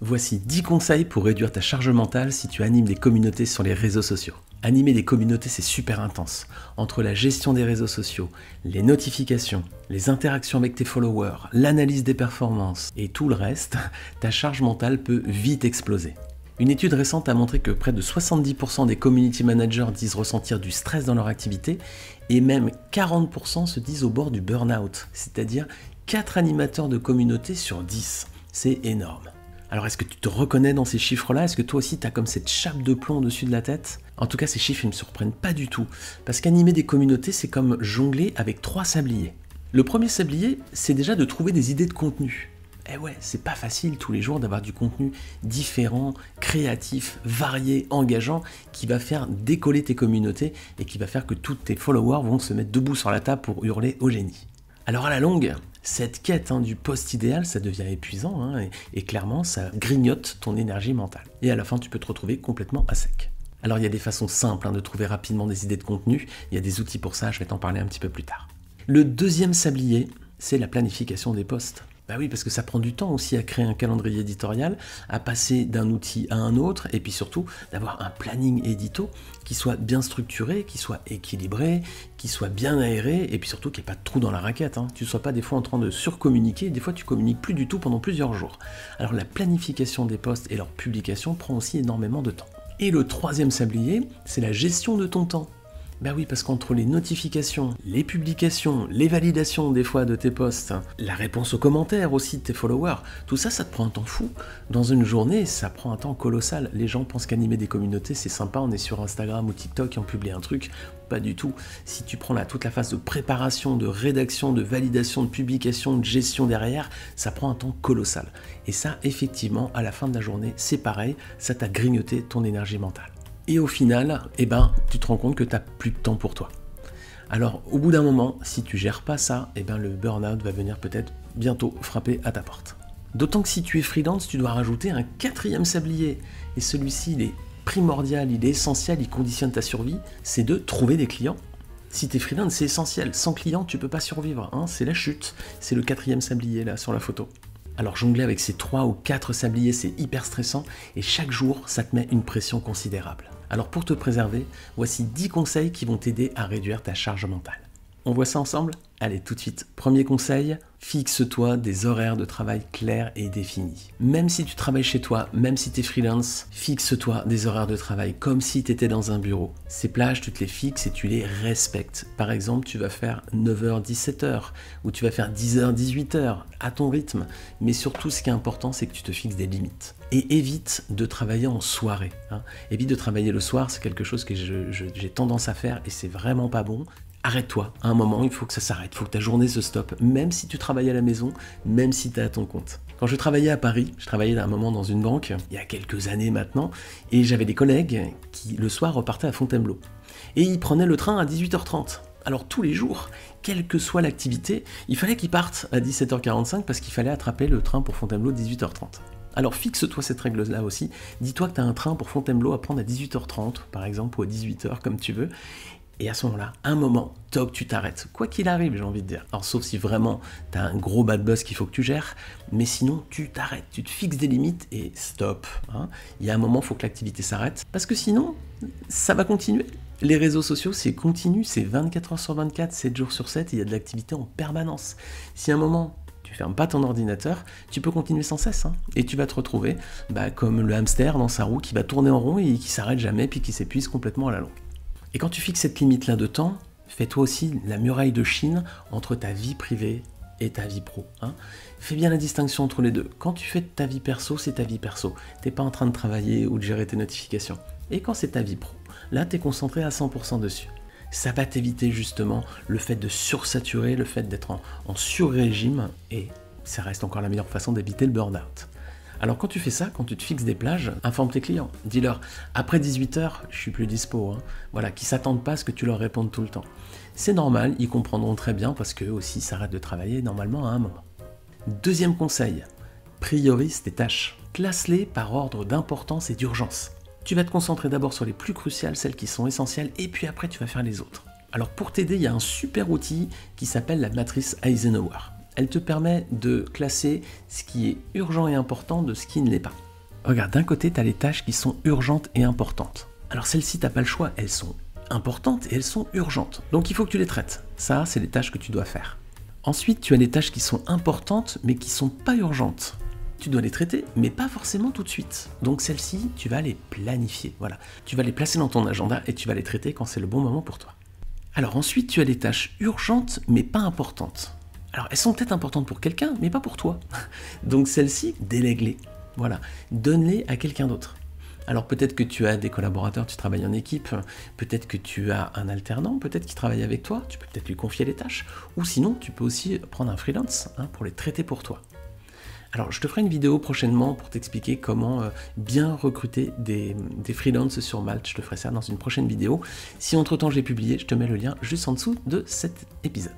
Voici 10 conseils pour réduire ta charge mentale si tu animes des communautés sur les réseaux sociaux. Animer des communautés, c'est super intense. Entre la gestion des réseaux sociaux, les notifications, les interactions avec tes followers, l'analyse des performances et tout le reste, ta charge mentale peut vite exploser. Une étude récente a montré que près de 70% des community managers disent ressentir du stress dans leur activité et même 40% se disent au bord du burn-out, c'est-à-dire 4 animateurs de communauté sur 10. C'est énorme. Alors est-ce que tu te reconnais dans ces chiffres-là? Est-ce que toi aussi tu as comme cette chape de plomb au-dessus de la tête? En tout cas, ces chiffres ils ne me surprennent pas du tout, parce qu'animer des communautés, c'est comme jongler avec 3 sabliers. Le premier sablier, c'est déjà de trouver des idées de contenu. Eh ouais, c'est pas facile tous les jours d'avoir du contenu différent, créatif, varié, engageant, qui va faire décoller tes communautés et qui va faire que tous tes followers vont se mettre debout sur la table pour hurler au génie. Alors à la longue, cette quête du post idéal, ça devient épuisant et clairement, ça grignote ton énergie mentale. Et à la fin, tu peux te retrouver complètement à sec. Alors il y a des façons simples de trouver rapidement des idées de contenu, il y a des outils pour ça, je vais t'en parler un petit peu plus tard. Le deuxième sablier, c'est la planification des posts. Bah oui, parce que ça prend du temps aussi à créer un calendrier éditorial, à passer d'un outil à un autre, et puis surtout d'avoir un planning édito qui soit bien structuré, qui soit équilibré, qui soit bien aéré, et puis surtout qu'il n'y ait pas de trou dans la raquette. Tu ne sois pas des fois en train de surcommuniquer, des fois tu communiques plus du tout pendant plusieurs jours. Alors la planification des posts et leur publication prend aussi énormément de temps. Et le troisième sablier, c'est la gestion de ton temps. Ben oui, parce qu'entre les notifications, les publications, les validations des fois de tes posts, la réponse aux commentaires aussi de tes followers, tout ça, ça te prend un temps fou. Dans une journée, ça prend un temps colossal. Les gens pensent qu'animer des communautés, c'est sympa, on est sur Instagram ou TikTok et on publie un truc. Pas du tout. Si tu prends toute la phase de préparation, de rédaction, de validation, de publication, de gestion derrière, ça prend un temps colossal. Et ça, effectivement, à la fin de la journée, c'est pareil, ça t'a grignoté ton énergie mentale. Et au final, tu te rends compte que tu n'as plus de temps pour toi. Alors, au bout d'un moment, si tu gères pas ça, le burn-out va venir peut-être bientôt frapper à ta porte. D'autant que si tu es freelance, tu dois rajouter un 4e sablier. Et celui-ci, il est primordial, il est essentiel, il conditionne ta survie, c'est de trouver des clients. Si tu es freelance, c'est essentiel. Sans clients, tu peux pas survivre. C'est la chute. C'est le 4e sablier là sur la photo. Alors jongler avec ces 3 ou 4 sabliers, c'est hyper stressant et chaque jour, ça te met une pression considérable. Alors pour te préserver, voici 10 conseils qui vont t'aider à réduire ta charge mentale. On voit ça ensemble? Allez, tout de suite. Premier conseil, fixe-toi des horaires de travail clairs et définis. Même si tu travailles chez toi, même si tu es freelance, fixe-toi des horaires de travail comme si tu étais dans un bureau. Ces plages, tu te les fixes et tu les respectes. Par exemple, tu vas faire 9h-17h ou tu vas faire 10h-18h à ton rythme. Mais surtout, ce qui est important, c'est que tu te fixes des limites. Et évite de travailler en soirée. Évite de travailler le soir, c'est quelque chose que j'ai tendance à faire et c'est vraiment pas bon. Arrête-toi, à un moment, il faut que ça s'arrête, il faut que ta journée se stoppe, même si tu travailles à la maison, même si tu es à ton compte. Quand je travaillais à Paris, je travaillais à un moment dans une banque, il y a quelques années maintenant, et j'avais des collègues qui, le soir, repartaient à Fontainebleau. Et ils prenaient le train à 18h30. Alors tous les jours, quelle que soit l'activité, il fallait qu'ils partent à 17h45 parce qu'il fallait attraper le train pour Fontainebleau 18h30. Alors fixe-toi cette règle-là aussi, dis-toi que tu as un train pour Fontainebleau à prendre à 18h30 par exemple, ou à 18h comme tu veux, et à ce moment-là, un moment, toc, tu t'arrêtes. Quoi qu'il arrive, j'ai envie de dire. Alors sauf si vraiment tu as un gros bad buzz qu'il faut que tu gères, mais sinon tu t'arrêtes, tu te fixes des limites et stop. Il y a un moment, il faut que l'activité s'arrête, parce que sinon, ça va continuer. Les réseaux sociaux, c'est continu, c'est 24h sur 24, 7 jours sur 7, et il y a de l'activité en permanence. Si à un moment, tu fermes pas ton ordinateur, tu peux continuer sans cesse. Et tu vas te retrouver comme le hamster dans sa roue qui va tourner en rond et qui s'arrête jamais, puis qui s'épuise complètement à la longue. Et quand tu fixes cette limite-là de temps, fais-toi aussi la muraille de Chine entre ta vie privée et ta vie pro. Fais bien la distinction entre les deux. Quand tu fais ta vie perso, c'est ta vie perso. T'es pas en train de travailler ou de gérer tes notifications. Et quand c'est ta vie pro, là, tu es concentré à 100% dessus. Ça va t'éviter justement le fait de sursaturer, le fait d'être en sur-régime, et ça reste encore la meilleure façon d'éviter le burn-out. Alors quand tu fais ça, quand tu te fixes des plages, informe tes clients. Dis-leur, après 18h, je suis plus dispo. Voilà, qu'ils ne s'attendent pas à ce que tu leur répondes tout le temps. C'est normal, ils comprendront très bien parce qu'eux aussi s'arrêtent de travailler normalement à un moment. Deuxième conseil, priorise tes tâches. Classe-les par ordre d'importance et d'urgence. Tu vas te concentrer d'abord sur les plus cruciales, celles qui sont essentielles, et puis après tu vas faire les autres. Alors pour t'aider, il y a un super outil qui s'appelle la matrice Eisenhower. Elle te permet de classer ce qui est urgent et important de ce qui ne l'est pas. Regarde, d'un côté, tu as les tâches qui sont urgentes et importantes. Alors celles-ci, tu n'as pas le choix, elles sont importantes et elles sont urgentes. Donc il faut que tu les traites. Ça, c'est les tâches que tu dois faire. Ensuite, tu as les tâches qui sont importantes mais qui ne sont pas urgentes. Tu dois les traiter, mais pas forcément tout de suite. Donc celles-ci, tu vas les planifier. Voilà, tu vas les placer dans ton agenda et tu vas les traiter quand c'est le bon moment pour toi. Alors ensuite, tu as les tâches urgentes mais pas importantes. Alors elles sont peut-être importantes pour quelqu'un, mais pas pour toi. Donc celles-ci, délègue-les. Voilà, donne-les à quelqu'un d'autre. Alors peut-être que tu as des collaborateurs, tu travailles en équipe, peut-être que tu as un alternant, peut-être qu'il travaille avec toi, tu peux peut-être lui confier les tâches, ou sinon tu peux aussi prendre un freelance pour les traiter pour toi. Alors je te ferai une vidéo prochainement pour t'expliquer comment bien recruter des freelances sur Malte, je te ferai ça dans une prochaine vidéo. Si entre-temps j'ai publié, je te mets le lien juste en dessous de cet épisode.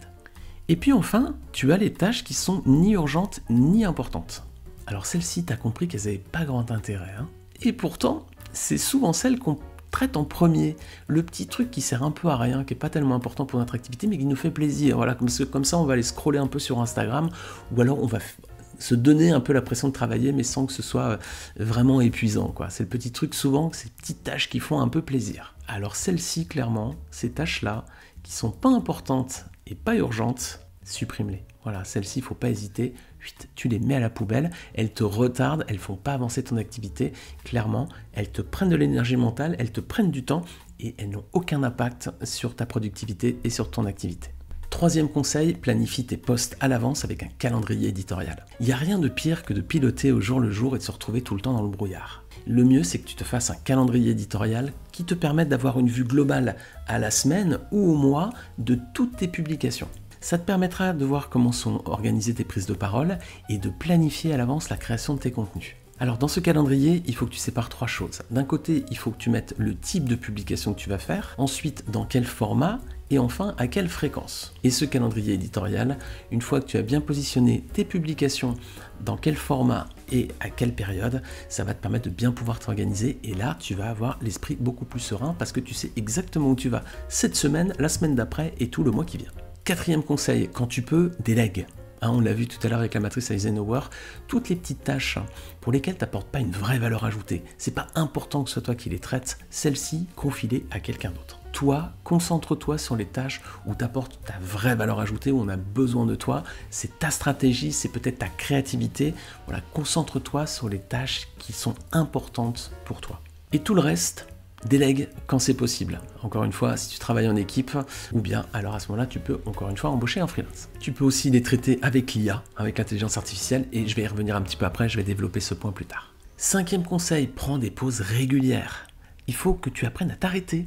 Et puis enfin, tu as les tâches qui sont ni urgentes ni importantes. Alors celles-ci, tu as compris qu'elles n'avaient pas grand intérêt. Et pourtant, c'est souvent celles qu'on traite en premier. Le petit truc qui sert un peu à rien, qui n'est pas tellement important pour notre activité, mais qui nous fait plaisir. Voilà, comme ça, on va aller scroller un peu sur Instagram, ou alors on va se donner un peu la pression de travailler, mais sans que ce soit vraiment épuisant, quoi. C'est le petit truc, souvent, ces petites tâches qui font un peu plaisir. Alors celles-ci, clairement, ces tâches-là, qui sont pas importantes et pas urgentes, supprime-les. Voilà, celles-ci, il ne faut pas hésiter, tu les mets à la poubelle, elles te retardent, elles ne font pas avancer ton activité, clairement, elles te prennent de l'énergie mentale, elles te prennent du temps et elles n'ont aucun impact sur ta productivité et sur ton activité. Troisième conseil, planifie tes posts à l'avance avec un calendrier éditorial. Il n'y a rien de pire que de piloter au jour le jour et de se retrouver tout le temps dans le brouillard. Le mieux, c'est que tu te fasses un calendrier éditorial qui te permette d'avoir une vue globale à la semaine ou au mois de toutes tes publications. Ça te permettra de voir comment sont organisées tes prises de parole et de planifier à l'avance la création de tes contenus. Alors dans ce calendrier, il faut que tu sépares trois choses. D'un côté, il faut que tu mettes le type de publication que tu vas faire, ensuite dans quel format, et enfin à quelle fréquence. Et ce calendrier éditorial, une fois que tu as bien positionné tes publications, dans quel format et à quelle période, ça va te permettre de bien pouvoir t'organiser et là tu vas avoir l'esprit beaucoup plus serein parce que tu sais exactement où tu vas cette semaine, la semaine d'après et tout le mois qui vient. Quatrième conseil, quand tu peux, délègue. On l'a vu tout à l'heure avec la matrice Eisenhower, toutes les petites tâches pour lesquelles tu n'apportes pas une vraie valeur ajoutée, c'est pas important que ce soit toi qui les traites, celles-ci, confie-les à quelqu'un d'autre. Toi, concentre-toi sur les tâches où tu apportes ta vraie valeur ajoutée, où on a besoin de toi, c'est ta stratégie, c'est peut-être ta créativité. Voilà, concentre-toi sur les tâches qui sont importantes pour toi. Et tout le reste, délègue quand c'est possible. Encore une fois, si tu travailles en équipe, ou bien alors à ce moment-là, tu peux encore une fois embaucher un freelance. Tu peux aussi les traiter avec l'IA, avec l'intelligence artificielle, et je vais y revenir un petit peu après, je vais développer ce point plus tard. Cinquième conseil, prends des pauses régulières. Il faut que tu apprennes à t'arrêter.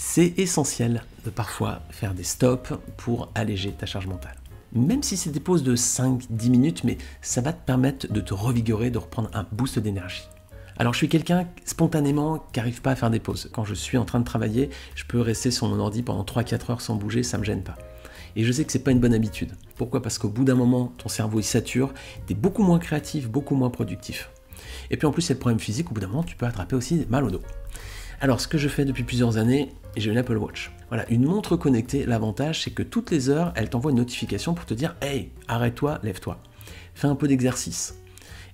C'est essentiel de parfois faire des stops pour alléger ta charge mentale. Même si c'est des pauses de 5-10 minutes, mais ça va te permettre de te revigorer, de reprendre un boost d'énergie. Alors je suis quelqu'un spontanément qui n'arrive pas à faire des pauses. Quand je suis en train de travailler, je peux rester sur mon ordi pendant 3-4 heures sans bouger, ça ne me gêne pas. Et je sais que c'est pas une bonne habitude. Pourquoi ? Parce qu'au bout d'un moment, ton cerveau il sature, tu es beaucoup moins créatif, beaucoup moins productif. Et puis en plus, il y a le problème physique, au bout d'un moment, tu peux attraper aussi mal au dos. Alors ce que je fais depuis plusieurs années, j'ai une Apple Watch. Voilà, une montre connectée, l'avantage c'est que toutes les heures, elle t'envoie une notification pour te dire « Hey, arrête-toi, lève-toi, fais un peu d'exercice ».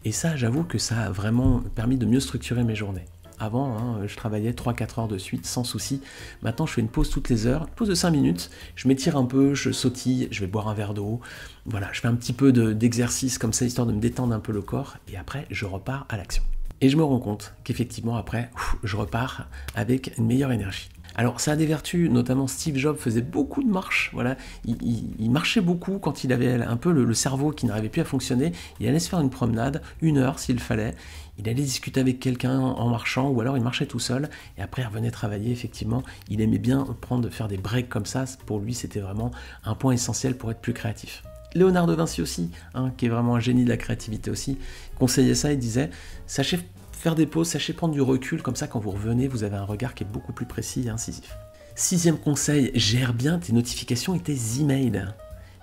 Et ça, j'avoue que ça a vraiment permis de mieux structurer mes journées. Avant, je travaillais 3-4 heures de suite sans souci. Maintenant, je fais une pause toutes les heures, une pause de 5 minutes. Je m'étire un peu, je sautille, je vais boire un verre d'eau. Voilà, je fais un petit peu d'exercice comme ça, histoire de me détendre un peu le corps. Et après, je repars à l'action. Et je me rends compte qu'effectivement, après, je repars avec une meilleure énergie. Alors ça a des vertus, notamment Steve Jobs faisait beaucoup de marches, voilà. Il marchait beaucoup quand il avait un peu le cerveau qui n'arrivait plus à fonctionner, il allait se faire une promenade, 1 heure s'il fallait, il allait discuter avec quelqu'un en marchant ou alors il marchait tout seul et après il revenait travailler, effectivement, il aimait bien faire des breaks comme ça, pour lui c'était vraiment un point essentiel pour être plus créatif. Léonard de Vinci aussi, qui est vraiment un génie de la créativité aussi, conseillait ça et disait « Sachez faire des pauses, sachez prendre du recul, comme ça quand vous revenez, vous avez un regard qui est beaucoup plus précis et incisif. » Sixième conseil, gère bien tes notifications et tes emails.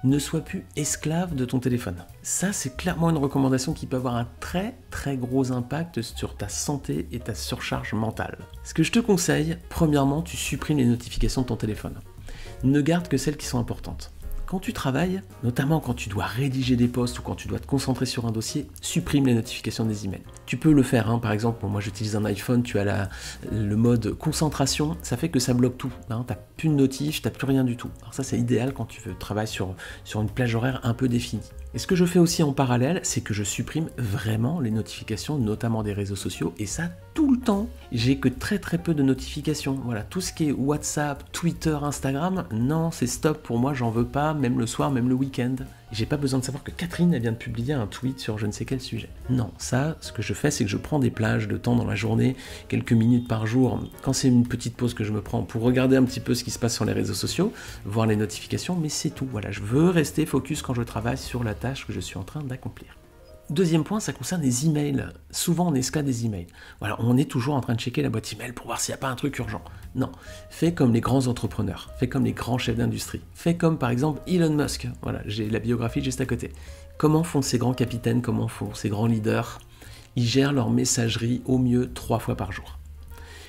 Ne sois plus esclave de ton téléphone. Ça, c'est clairement une recommandation qui peut avoir un très très gros impact sur ta santé et ta surcharge mentale. Ce que je te conseille, premièrement, tu supprimes les notifications de ton téléphone. Ne garde que celles qui sont importantes. Quand tu travailles, notamment quand tu dois rédiger des posts ou quand tu dois te concentrer sur un dossier, supprime les notifications des emails. Tu peux le faire, par exemple, moi j'utilise un iPhone, tu as le mode concentration, ça fait que ça bloque tout. Tu n'as plus de notif, tu n'as plus rien du tout. Alors ça c'est idéal quand tu veux travailler sur une plage horaire un peu définie. Et ce que je fais aussi en parallèle, c'est que je supprime vraiment les notifications, notamment des réseaux sociaux, et ça tout le temps. J'ai que très peu de notifications. Voilà, tout ce qui est WhatsApp, Twitter, Instagram, non, c'est stop pour moi, j'en veux pas, même le soir, même le week-end. J'ai pas besoin de savoir que Catherine, elle vient de publier un tweet sur je ne sais quel sujet. Non, ça, ce que je fais, c'est que je prends des plages de temps dans la journée, quelques minutes par jour, quand c'est une petite pause que je me prends pour regarder un petit peu ce qui se passe sur les réseaux sociaux, voir les notifications, mais c'est tout. Voilà, je veux rester focus quand je travaille sur la tâche que je suis en train d'accomplir. Deuxième point, ça concerne les emails. Souvent, on escalade des emails. Voilà, on est toujours en train de checker la boîte email pour voir s'il n'y a pas un truc urgent. Non, fais comme les grands entrepreneurs, fais comme les grands chefs d'industrie, fais comme par exemple Elon Musk. Voilà, j'ai la biographie juste à côté. Comment font ces grands capitaines, comment font ces grands leaders? Ils gèrent leur messagerie au mieux 3 fois par jour.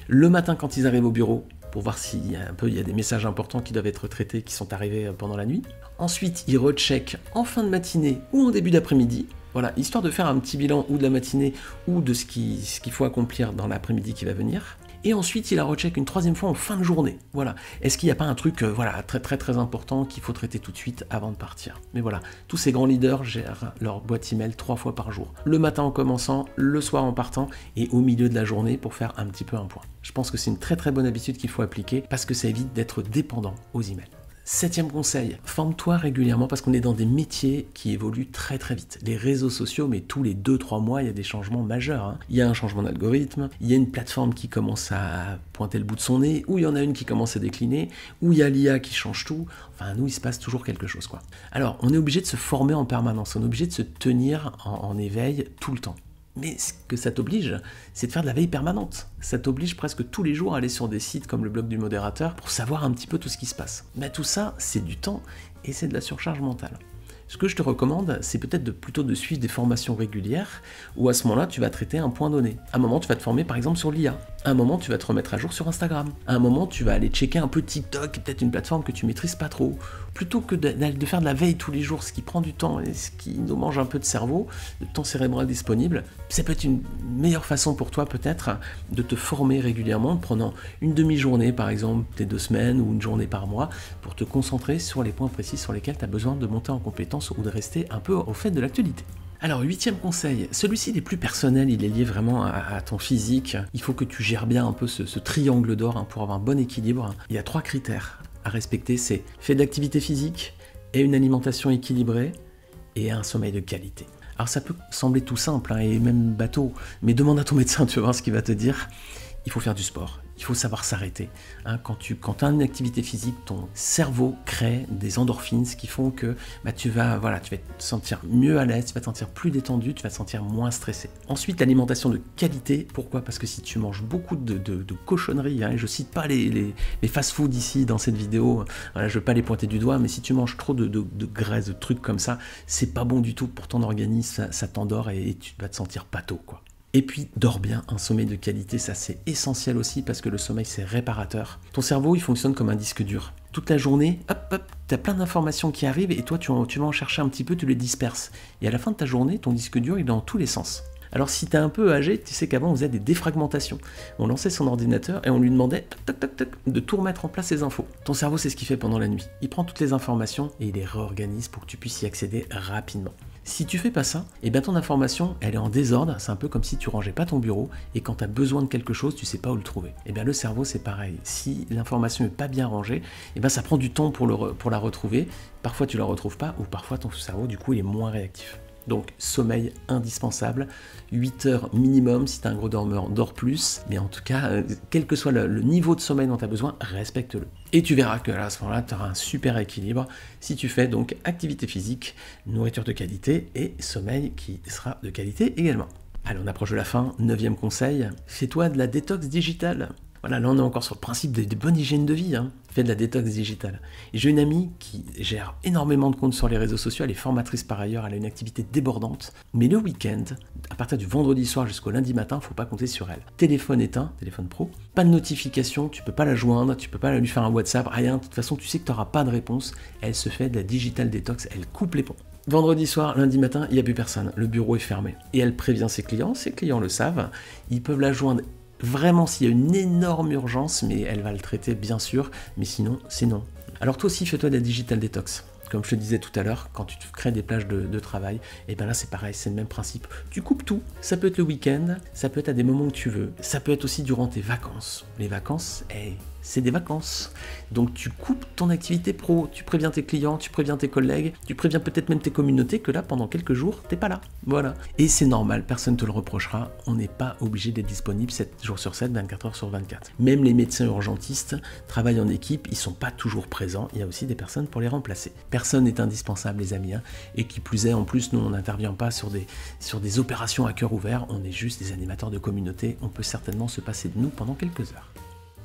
Le matin quand ils arrivent au bureau, pour voir s'il y a des messages importants qui doivent être traités, qui sont arrivés pendant la nuit. Ensuite, ils recheckent en fin de matinée ou en début d'après-midi. Voilà, histoire de faire un petit bilan ou de la matinée ou de ce qu'il faut accomplir dans l'après-midi qui va venir. Et ensuite, il la recheck une 3e fois en fin de journée. Voilà. Est-ce qu'il n'y a pas un truc très important qu'il faut traiter tout de suite avant de partir? Mais voilà, tous ces grands leaders gèrent leur boîte email 3 fois par jour. Le matin en commençant, le soir en partant et au milieu de la journée pour faire un petit peu un point. Je pense que c'est une très bonne habitude qu'il faut appliquer parce que ça évite d'être dépendant aux emails. 7e conseil, forme-toi régulièrement parce qu'on est dans des métiers qui évoluent très vite. Les réseaux sociaux, mais tous les 2-3 mois, il y a des changements majeurs. Il y a un changement d'algorithme, il y a une plateforme qui commence à pointer le bout de son nez, ou il y en a une qui commence à décliner, ou il y a l'IA qui change tout. Enfin, nous, il se passe toujours quelque chose, quoi. Alors, on est obligé de se former en permanence, on est obligé de se tenir en éveil tout le temps. Mais ce que ça t'oblige, c'est de faire de la veille permanente. Ça t'oblige presque tous les jours à aller sur des sites comme le blog du modérateur pour savoir un petit peu tout ce qui se passe. Mais tout ça, c'est du temps et c'est de la surcharge mentale. Ce que je te recommande, c'est peut-être plutôt de suivre des formations régulières où à ce moment-là, tu vas traiter un point donné. À un moment, tu vas te former par exemple sur l'IA. À un moment, tu vas te remettre à jour sur Instagram. À un moment, tu vas aller checker un peu TikTok, peut-être une plateforme que tu maîtrises pas trop. Plutôt que de faire de la veille tous les jours, ce qui prend du temps et ce qui nous mange un peu de cerveau, de temps cérébral disponible, ça peut être une meilleure façon pour toi peut-être de te former régulièrement, prenant une demi-journée par exemple, tes 2 semaines ou une journée par mois, pour te concentrer sur les points précis sur lesquels tu as besoin de monter en compétence ou de rester un peu au fait de l'actualité. Alors, 8e conseil, celui-ci il est plus personnel, il est lié vraiment à ton physique. Il faut que tu gères bien un peu ce triangle d'or pour avoir un bon équilibre. Il y a 3 critères à respecter, c'est fait d'activité physique et une alimentation équilibrée et un sommeil de qualité. Alors ça peut sembler tout simple et même bateau, mais demande à ton médecin, tu vas voir ce qu'il va te dire. Il faut faire du sport, il faut savoir s'arrêter. Quand tu as une activité physique, ton cerveau crée des endorphines, ce qui font que tu vas te sentir mieux à l'aise, tu vas te sentir plus détendu, tu vas te sentir moins stressé. Ensuite, l'alimentation de qualité. Pourquoi? Parce que si tu manges beaucoup de cochonneries, et je cite pas les fast-food ici dans cette vidéo, voilà, je veux pas les pointer du doigt, mais si tu manges trop de graisse, de trucs comme ça, c'est pas bon du tout pour ton organisme, ça t'endort et tu vas te sentir pâteau, quoi. Et puis, dors bien, un sommeil de qualité, ça c'est essentiel aussi parce que le sommeil c'est réparateur. Ton cerveau, il fonctionne comme un disque dur. Toute la journée, tu as plein d'informations qui arrivent et toi tu vas en chercher un petit peu, tu les disperses. Et à la fin de ta journée, ton disque dur il est dans tous les sens. Alors si tu es un peu âgé, tu sais qu'avant on faisait des défragmentations. On lançait son ordinateur et on lui demandait de tout remettre en place ses infos. Ton cerveau c'est ce qu'il fait pendant la nuit. Il prend toutes les informations et il les réorganise pour que tu puisses y accéder rapidement. Si tu fais pas ça, ton information elle est en désordre, c'est un peu comme si tu rangeais pas ton bureau et quand tu as besoin de quelque chose, tu sais pas où le trouver. Le cerveau c'est pareil, si l'information n'est pas bien rangée, ça prend du temps pour la retrouver, parfois tu la retrouves pas ou parfois ton cerveau du coup il est moins réactif. Donc sommeil indispensable, 8 heures minimum, si tu es un gros dormeur, dors plus, mais en tout cas, quel que soit le niveau de sommeil dont tu as besoin, respecte-le. Et tu verras que à ce moment-là, tu auras un super équilibre si tu fais donc activité physique, nourriture de qualité et sommeil qui sera de qualité également. Allez, on approche de la fin, 9e conseil, fais-toi de la détox digitale. Voilà, là on est encore sur le principe des bonnes hygiènes de vie, hein. Fais de la détox digitale. Et j'ai une amie qui gère énormément de comptes sur les réseaux sociaux, elle est formatrice par ailleurs, elle a une activité débordante, mais le week-end, à partir du vendredi soir jusqu'au lundi matin, faut pas compter sur elle. Téléphone éteint, téléphone pro, pas de notification, tu peux pas la joindre, tu peux pas lui faire un WhatsApp, rien, de toute façon tu sais que tu n'auras pas de réponse, elle se fait de la digital détox, elle coupe les ponts. Vendredi soir, lundi matin, il n'y a plus personne, le bureau est fermé. Et elle prévient ses clients le savent, ils peuvent la joindre vraiment s'il y a une énorme urgence, mais elle va le traiter bien sûr, mais sinon, c'est non. Alors toi aussi, fais-toi de la digital détox. Comme je te disais tout à l'heure, quand tu te crées des plages de travail, et bien là c'est pareil, c'est le même principe. Tu coupes tout, ça peut être le week-end, ça peut être à des moments que tu veux, ça peut être aussi durant tes vacances. Les vacances, c'est des vacances. Donc tu coupes ton activité pro, tu préviens tes clients, tu préviens tes collègues, tu préviens peut-être même tes communautés que là, pendant quelques jours, t'es pas là. Voilà. Et c'est normal, personne ne te le reprochera, on n'est pas obligé d'être disponible 7 jours sur 7, 24 heures sur 24. Même les médecins urgentistes travaillent en équipe, ils sont pas toujours présents, il y a aussi des personnes pour les remplacer. Personne n'est indispensable les amis, hein. Et qui plus est, en plus, nous on n'intervient pas sur des opérations à cœur ouvert, on est juste des animateurs de communauté, on peut certainement se passer de nous pendant quelques heures.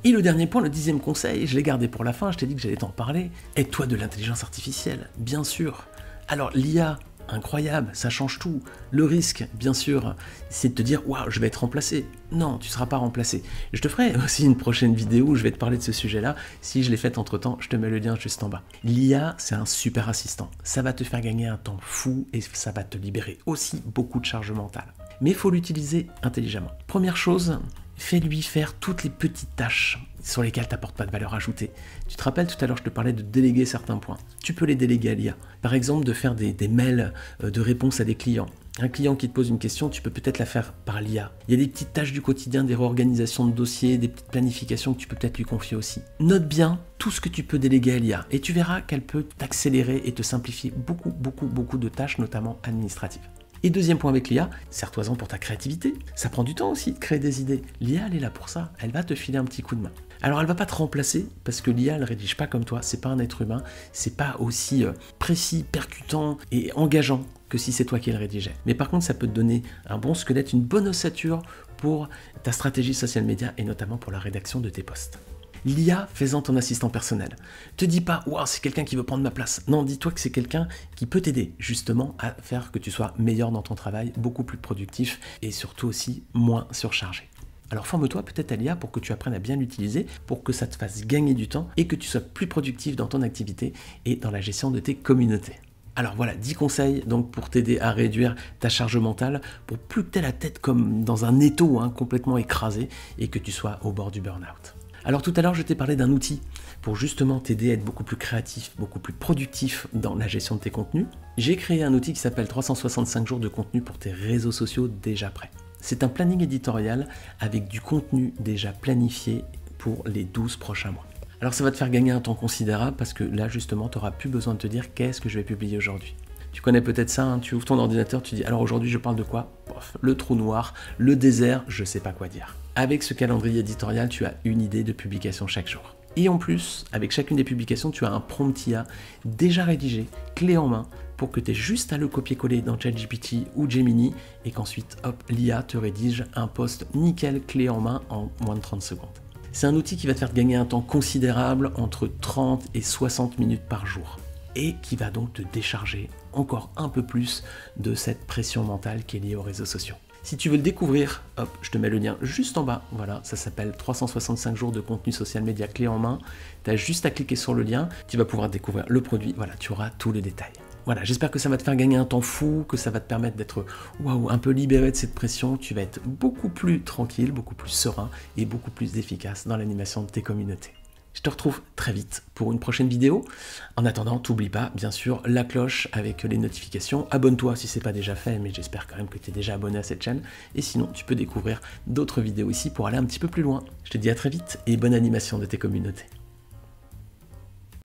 Et le dernier point, le 10e conseil, je l'ai gardé pour la fin, je t'ai dit que j'allais t'en parler, aide-toi de l'intelligence artificielle, bien sûr. Alors l'IA, incroyable, ça change tout. Le risque, bien sûr, c'est de te dire « Waouh, je vais être remplacé ». Non, tu ne seras pas remplacé. Je te ferai aussi une prochaine vidéo où je vais te parler de ce sujet-là. Si je l'ai faite entre-temps, je te mets le lien juste en bas. L'IA, c'est un super assistant. Ça va te faire gagner un temps fou et ça va te libérer aussi beaucoup de charge mentale. Mais il faut l'utiliser intelligemment. Première chose, fais-lui faire toutes les petites tâches sur lesquelles tu n'apportes pas de valeur ajoutée. Tu te rappelles, tout à l'heure, je te parlais de déléguer certains points. Tu peux les déléguer à l'IA. Par exemple, de faire des mails de réponse à des clients. Un client qui te pose une question, tu peux peut-être la faire par l'IA. Il y a des petites tâches du quotidien, des réorganisations de dossiers, des petites planifications que tu peux peut-être lui confier aussi. Note bien tout ce que tu peux déléguer à l'IA et tu verras qu'elle peut t'accélérer et te simplifier beaucoup de tâches, notamment administratives. Et deuxième point avec l'IA, sers-toi-en pour ta créativité. Ça prend du temps aussi de créer des idées. L'IA, elle est là pour ça. Elle va te filer un petit coup de main. Alors, elle va pas te remplacer parce que l'IA, elle rédige pas comme toi. C'est pas un être humain. C'est pas aussi précis, percutant et engageant que si c'est toi qui le rédigeais. Mais par contre, ça peut te donner un bon squelette, une bonne ossature pour ta stratégie social media et notamment pour la rédaction de tes posts. L'IA, fais-en ton assistant personnel. Te dis pas, waouh, c'est quelqu'un qui veut prendre ma place. Non, dis-toi que c'est quelqu'un qui peut t'aider justement à faire que tu sois meilleur dans ton travail, beaucoup plus productif et surtout aussi moins surchargé. Alors forme-toi peut-être à l'IA pour que tu apprennes à bien l'utiliser, pour que ça te fasse gagner du temps et que tu sois plus productif dans ton activité et dans la gestion de tes communautés. Alors voilà, 10 conseils donc pour t'aider à réduire ta charge mentale, pour plus que tu aies la tête comme dans un étau complètement écrasé et que tu sois au bord du burn-out. Alors tout à l'heure, je t'ai parlé d'un outil pour justement t'aider à être beaucoup plus créatif, beaucoup plus productif dans la gestion de tes contenus. J'ai créé un outil qui s'appelle 365 jours de contenu pour tes réseaux sociaux déjà prêts. C'est un planning éditorial avec du contenu déjà planifié pour les 12 prochains mois. Alors ça va te faire gagner un temps considérable parce que là justement, tu n'auras plus besoin de te dire qu'est-ce que je vais publier aujourd'hui. Tu connais peut-être ça, tu ouvres ton ordinateur, tu dis alors aujourd'hui je parle de quoi? Le trou noir, le désert, je sais pas quoi dire. Avec ce calendrier éditorial, tu as une idée de publication chaque jour. Et en plus, avec chacune des publications, tu as un prompt IA déjà rédigé, clé en main, pour que tu aies juste à le copier-coller dans ChatGPT ou Gemini et qu'ensuite, hop, l'IA te rédige un post nickel, clé en main en moins de 30 secondes. C'est un outil qui va te faire gagner un temps considérable entre 30 et 60 minutes par jour et qui va donc te décharger encore un peu plus de cette pression mentale qui est liée aux réseaux sociaux. Si tu veux le découvrir, hop, je te mets le lien juste en bas. Voilà, ça s'appelle 365 jours de contenu social média clé en main. Tu as juste à cliquer sur le lien, tu vas pouvoir découvrir le produit. Voilà, tu auras tous les détails. Voilà, j'espère que ça va te faire gagner un temps fou, que ça va te permettre d'être un peu libéré de cette pression. Tu vas être beaucoup plus tranquille, beaucoup plus serein et beaucoup plus efficace dans l'animation de tes communautés. Je te retrouve très vite pour une prochaine vidéo. En attendant, t'oublie pas, bien sûr, la cloche avec les notifications. Abonne-toi si ce n'est pas déjà fait, mais j'espère quand même que tu es déjà abonné à cette chaîne. Et sinon, tu peux découvrir d'autres vidéos ici pour aller un petit peu plus loin. Je te dis à très vite et bonne animation de tes communautés.